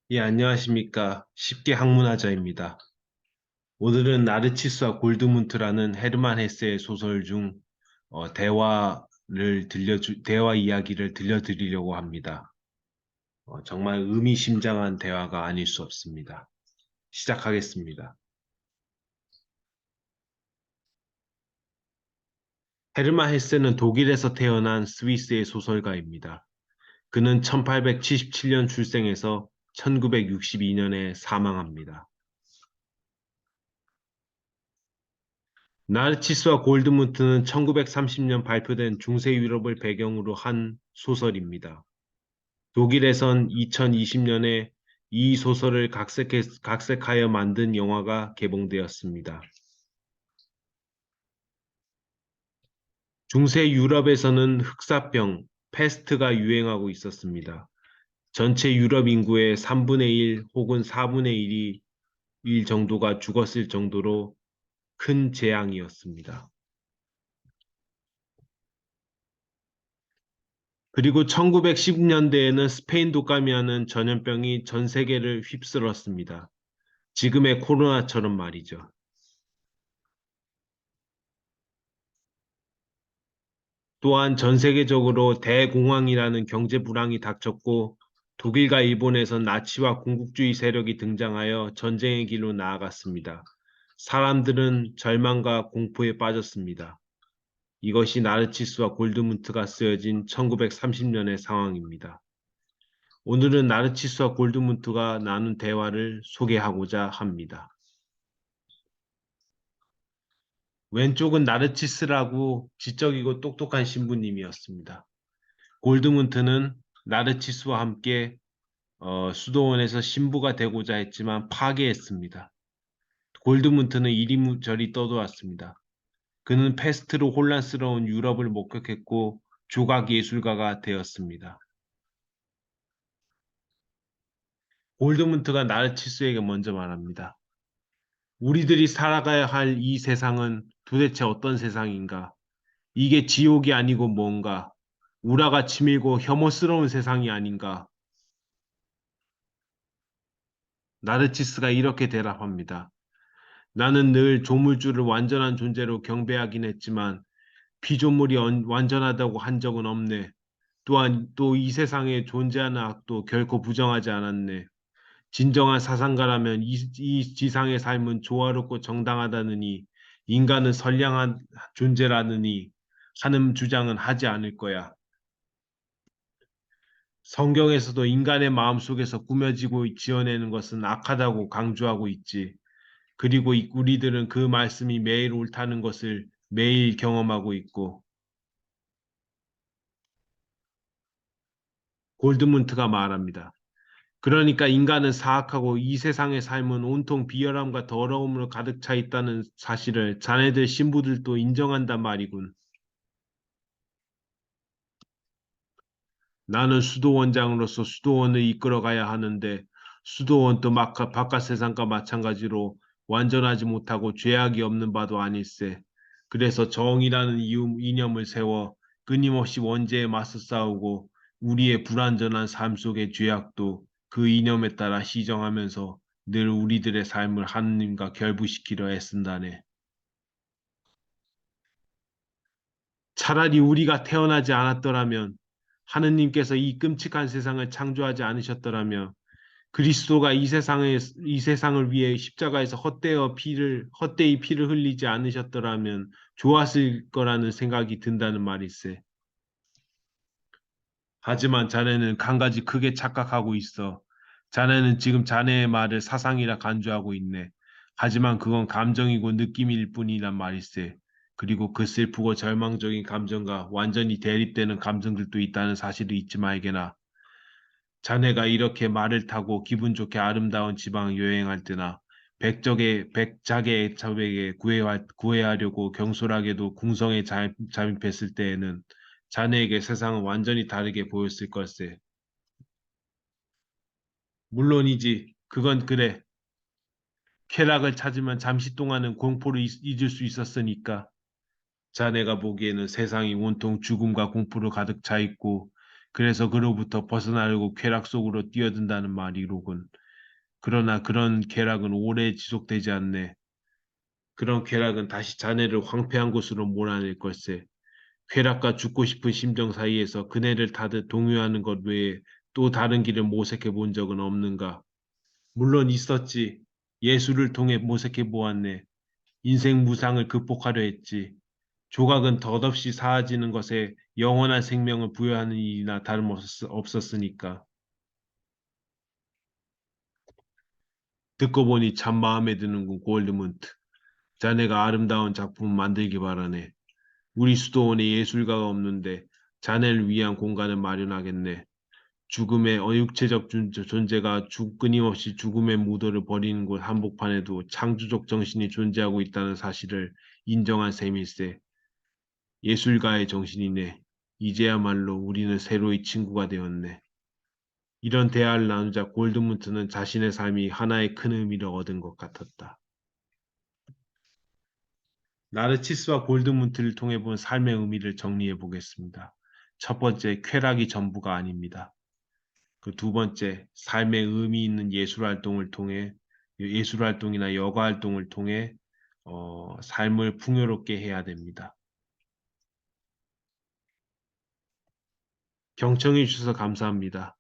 예, 안녕하십니까. 쉽게 학문하자입니다. 오늘은 나르치스와 골드문트라는 헤르만 헤세의 소설 중 대화 이야기를 들려드리려고 합니다. 정말 의미심장한 대화가 아닐 수 없습니다. 시작하겠습니다. 헤르만 헤세는 독일에서 태어난 스위스의 소설가입니다. 그는 1877년 출생해서 1962년에 사망합니다. 나르치스와 골드문트는 1930년 발표된 중세 유럽을 배경으로 한 소설입니다. 독일에선 2020년에 이 소설을 각색하여 만든 영화가 개봉되었습니다. 중세 유럽에서는 흑사병, 패스트가 유행하고 있었습니다. 전체 유럽 인구의 3분의 1 혹은 4분의 1이 일 정도가 죽었을 정도로 큰 재앙이었습니다. 그리고 1910년대에는 스페인 독감이라는 전염병이 전 세계를 휩쓸었습니다. 지금의 코로나처럼 말이죠. 또한 전 세계적으로 대공황이라는 경제 불황이 닥쳤고 독일과 일본에선 나치와 군국주의 세력이 등장하여 전쟁의 길로 나아갔습니다. 사람들은 절망과 공포에 빠졌습니다. 이것이 나르치스와 골드문트가 쓰여진 1930년의 상황입니다. 오늘은 나르치스와 골드문트가 나눈 대화를 소개하고자 합니다. 왼쪽은 나르치스라고 지적이고 똑똑한 신부님이었습니다. 골드문트는 나르치스와 함께 수도원에서 신부가 되고자 했지만 파괴했습니다. 골드문트는 이리저리 떠돌았습니다. 그는 패스트로 혼란스러운 유럽을 목격했고 조각 예술가가 되었습니다. 골드문트가 나르치스에게 먼저 말합니다. 우리들이 살아가야 할 이 세상은 도대체 어떤 세상인가? 이게 지옥이 아니고 뭔가? 우라가 치밀고 혐오스러운 세상이 아닌가? 나르치스가 이렇게 대답합니다. 나는 늘 조물주를 완전한 존재로 경배하긴 했지만 피조물이 완전하다고 한 적은 없네. 또한 또 이 세상에 존재하는 악도 결코 부정하지 않았네. 진정한 사상가라면 이 지상의 삶은 조화롭고 정당하다느니 인간은 선량한 존재라느니 하는 주장은 하지 않을 거야. 성경에서도 인간의 마음속에서 꾸며지고 지어내는 것은 악하다고 강조하고 있지. 그리고 우리들은 그 말씀이 매일 옳다는 것을 매일 경험하고 있고, 골드문트가 말합니다. 그러니까 인간은 사악하고 이 세상의 삶은 온통 비열함과 더러움으로 가득 차 있다는 사실을 자네들 신부들도 인정한단 말이군. 나는 수도원장으로서 수도원을 이끌어가야 하는데 수도원도 바깥 세상과 마찬가지로 완전하지 못하고 죄악이 없는 바도 아닐세. 그래서 정의라는 이념을 세워 끊임없이 원죄에 맞서 싸우고 우리의 불완전한 삶 속의 죄악도 그 이념에 따라 시정하면서 늘 우리들의 삶을 하느님과 결부시키려 애쓴다네. 차라리 우리가 태어나지 않았더라면 하느님께서 이 끔찍한 세상을 창조하지 않으셨더라면 그리스도가 이 세상을 위해 십자가에서 헛되이 피를 흘리지 않으셨더라면 좋았을 거라는 생각이 든다는 말일세. 하지만 자네는 한 가지 크게 착각하고 있어. 자네는 지금 자네의 말을 사상이라 간주하고 있네. 하지만 그건 감정이고 느낌일 뿐이란 말일세. 그리고 그 슬프고 절망적인 감정과 완전히 대립되는 감정들도 있다는 사실을 잊지 말게나. 자네가 이렇게 말을 타고 기분 좋게 아름다운 지방 여행할 때나 백작의 적에게 구애하려고 경솔하게도 궁성에 잠입했을 때에는 자네에게 세상은 완전히 다르게 보였을 걸세. 물론이지. 그건 그래. 쾌락을 찾으면 잠시 동안은 공포를 잊을 수 있었으니까. 자네가 보기에는 세상이 온통 죽음과 공포로 가득 차 있고 그래서 그로부터 벗어나려고 쾌락 속으로 뛰어든다는 말이로군. 그러나 그런 쾌락은 오래 지속되지 않네. 그런 쾌락은 다시 자네를 황폐한 곳으로 몰아낼 걸세. 쾌락과 죽고 싶은 심정 사이에서 그네를 타듯 동요하는 것 외에 또 다른 길을 모색해 본 적은 없는가? 물론 있었지. 예술을 통해 모색해 보았네. 인생 무상을 극복하려 했지. 조각은 덧없이 사라지는 것에 영원한 생명을 부여하는 일이나 다름없었으니까. 듣고 보니 참 마음에 드는군, 골드문트. 자네가 아름다운 작품 만들기 바라네. 우리 수도원에 예술가가 없는데 자네를 위한 공간을 마련하겠네. 죽음의 어육체적 존재가 끊임없이 죽음의 무도를 벌이는 곳 한복판에도 창조적 정신이 존재하고 있다는 사실을 인정한 셈일세. 예술가의 정신이네. 이제야말로 우리는 새로이 친구가 되었네. 이런 대화를 나누자 골드문트는 자신의 삶이 하나의 큰 의미를 얻은 것 같았다. 나르치스와 골드문트를 통해 본 삶의 의미를 정리해 보겠습니다. 첫 번째, 쾌락이 전부가 아닙니다. 그 두 번째, 삶의 의미 있는 예술 활동을 통해 예술 활동이나 여가 활동을 통해 삶을 풍요롭게 해야 됩니다. 경청해 주셔서 감사합니다.